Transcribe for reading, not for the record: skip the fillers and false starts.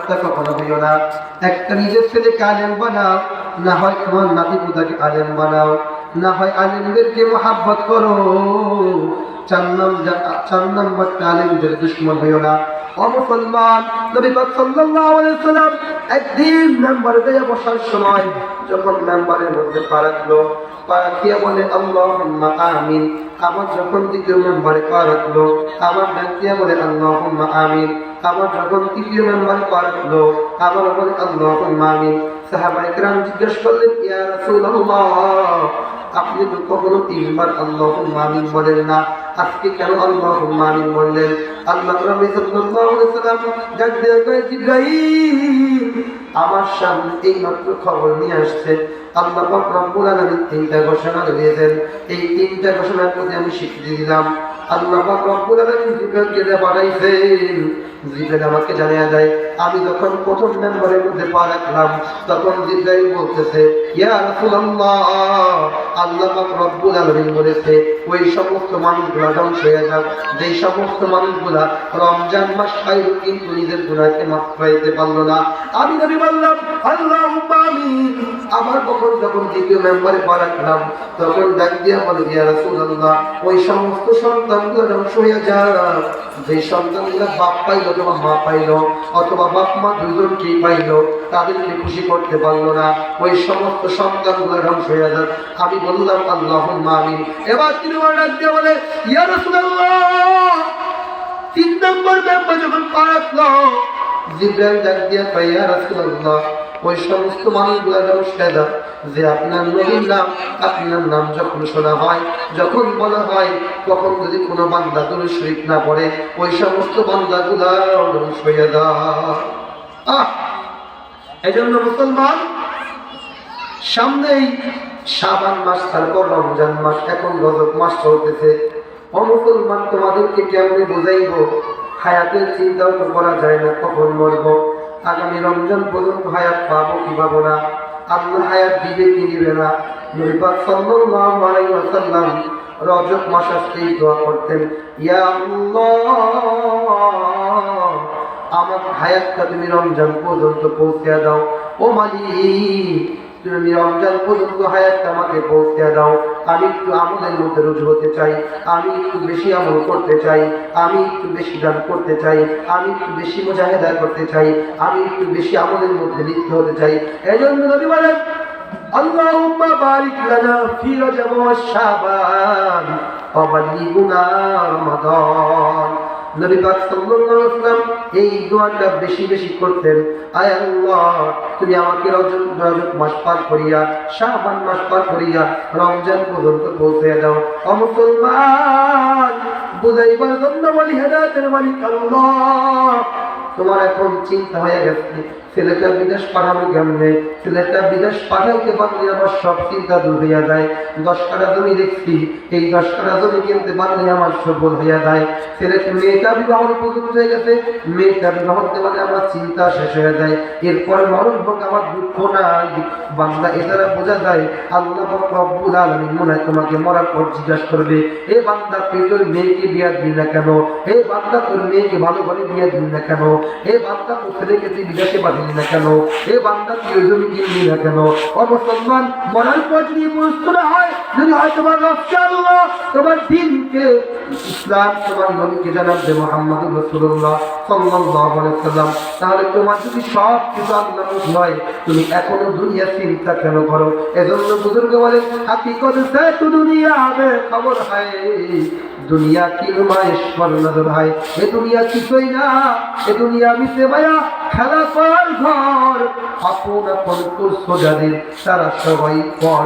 বেপত্তা কখনো হইও না। একটা নিজের ছেলেকে আলেম বানাও, না হয় তোমার নাতিপুতাকে আলেম বানাও, না হয় আলেমদেরকে মহাব্বত করো। 4 নম্বর আলেমদের দুশ্মন হইও না। ও মুসলমান, নবী পাক সাল্লাল্লাহু আলাইহি ওয়াসাল্লাম একদিন মেম্বারে গিয়ে বসার সময় যখন মেম্বারের মধ্যে পা রাখলো, পা রাখিয়া বলে আল্লাহুম্মা আমিন। আবার যখন দ্বিতীয় মেম্বারে পা রাখলো, আবার ডাক দিয়া বলে আল্লাহুম্মা আমিন। আবার যখন তৃতীয় মেম্বারে পা রাখলো, আবার বলে আল্লাহুম্মা আমিন। সাহাবায়ে কেরাম জিজ্ঞেস করলেন, ইয়া রাসূলুল্লাহ, আপনি তো কখনো 3 বার আল্লাহুম্মা আমিন বলেন না, আজকে কেন আল্লাহুম্মা আমিন বললেন? আল্লাহ রাব্বুল সাল্লাল্লাহু আলাইহি ওয়াসাল্লাম ডাক দিয়ে কয়, জিবরাইল আমার সামনে এই মাত্র খবর নিয়ে আসছে আল্লাহ পাক রব্বুল আলামিন 3টা ঘোষণা দিয়েছেন। এই 3টা ঘোষণার প্রতি আমি স্বীকৃতি দিলাম। আল্লাহ পাক রব্বুল আলামিন জিবরাইলকে পাঠাইছেন। জিবরাইল আমাকে জানিয়ে দেয়, আমি যখন প্রথম মেম্বারের মধ্যে পা রাখলাম তখন জিবরাইল বলতেছে, ইয়া রাসূলুল্লাহ, আল্লাহ পাক রব্বুল আলামিন বলেছে ওই সমস্ত মানুষগুলো ধ্বংস হয়ে যাক যেই সমস্ত মানুষগুলা রমজান মাস পাইল কিন্তু নিজের গুনাহকে মাফ করাইতে পারল না। আমি নবী বললাম আল্লাহুম্মা আমিন। আবার যখন দ্বিতীয় মেম্বারে পা রাখলাম তখন ডাক দিয়া বলে, ইয়া রাসূলুল্লাহ, ওই সমস্ত সন্তানগুলো ধ্বংস হয়ে যাক যে সন্তানগুলো বাপ পাইল অথবা মা পাইল অথবা বাপ মা দুজনকেই পাইল, তাদেরকে খুশি করতে পারলো না, ওই সমস্ত সন্তানগুলো ধ্বংস হয়ে যাক। আমি বললাম আল্লাহুম্মা আমিন। এবার তিনি ডাক দিয়ে বলে, ইয়া রাসূলুল্লাহ, 3 নম্বর মেম্বার যখন পা রাখলো, জিবরাইল ডাক দিয়ে কয়, ইয়া রাসূলুল্লাহ, ওই সমস্ত মানুষগুলো ধ্বংস হয়ে যাক যে আপনার নবীর নাম, আপনার নাম যখন শোনা হয়, যখন বলা হয়, তখন যদি কোনো বান্দা দুরূদ শরীফ না পড়ে, ওই সমস্ত বান্দাগুলো ধ্বংস হয়ে যায়। এজন্য মুসলমান, সামনেই শাবান মাস, তারপর রমজান মাস, এখন রজব মাস চলতেছে। ও মুসলমান, তোমাদেরকে কেমনে বুঝাইব? হায়াতের চিন্তাও তো করা যায় না, কখন মরবো, আগামী রমজান পর্যন্ত হায়াত পাবো কি পাবো না, আল্লাহ হায়াত দিবে কি দিবে না। নবী পাক সাল্লাল্লাহু আলাইহি ওয়াসাল্লাম রজব মাস আসতেই দোয়া করতেন, ইয়া আল্লাহ, আমার হায়াতটা তুমি রমজান পর্যন্ত পৌঁছে দাও। ও মালিক, তুমি রমজান পর্যন্ত হায়াতটা আমাকে পৌঁছে দাও। আমি একটু আমলের মধ্যে রুজু হতে চাই, আমি একটু বেশি আমল করতে চাই, আমি একটু বেশি দান করতে চাই, আমি একটু বেশি মুজাহিদা করতে চাই, আমি একটু বেশি আমলের মধ্যে লিপ্ত হতে চাই। এজন্য নবী বলেন, আল্লাহুম্মা বারিক লানা ফি রজব ওয়া শাবান ওয়া বাল্লিগনা রমাদান। নবী পাক সাল্লাল্লাহু আলাইহি ওয়াসাল্লাম এই দোয়াটা বেশি বেশি করতেন, আয় আল্লাহ, তুমি আমাকে রজব মাস পার করিয়া, শাবান মাস পার করিয়া রমজান পর্যন্ত পৌঁছে দাও। ও মুসলমান, বুঝাইবার জন্য বলি, হেদায়েতের মালিক আল্লাহ। তোমার এখন চিন্তা হয়ে গেছে, ছেলেটা বিদেশ পাঠানো কেমনে, ছেলেটা বিদেশ পাঠাইতে পারলে আমার সব চিন্তা দূর হইয়া যায়। 10 কাঠা জমি দেখছি, এই 10 কাঠা জমি কিনতে পারলে আমার সফল হইয়া যায়। মেয়েটা বিবাহ উপযুক্ত হয়ে গেছে, মেয়েটা বিবাহ হতে পারলে আমার চিন্তা শেষ হয়ে যায়। এরপরে মরণ হোক, আমার দুঃখ নাই। বান্দা এ দ্বারা বোঝা যায় আল্লাহ রব্বুল আলামিন মনে হয় তোমাকে মরার পর জিজ্ঞাসা করবে, এ বান্দা তুই তোর মেয়েকে বিয়া দিবি না কেন, এ বান্দা তোর মেয়েকে ভালো করে বিয়া দিবি না কেন, এ বান্দা তোর ছেলেকে তুই বিদেশে পাঠালি না কেন, এ বান্দা তুই ওই জমি কিনলি না কেন। ও মুসলমান, মরার পর যদি বুঝতে না হয়, যদি হয় তোমার রবকে আল্লাহ, তোমার দ্বীনকে, ইসলাম, তোমার নবীকে জানাবে মুহাম্মদুর রাসূলুল্লাহ সাল্লাল্লাহু আলাইহি ওয়াসাল্লাম, তাহলে তোমার যদি সব কিছু আল্লাহ হয়, তুমি এখনো দুনিয়া চিন্তা কেন করো? এজন্য বুজুর্গ বলে, হাকিকত সে তো দুনিয়া মে খবর হয়, দুনিয়া কি নুমাইশ পর নজর হয়। এ দুনিয়া কিছুই না, এ দুনিয়া মিশে ভাইয়া খেলা করার ঘর, আপন আপন করছো যাদের তারা সবাই পর।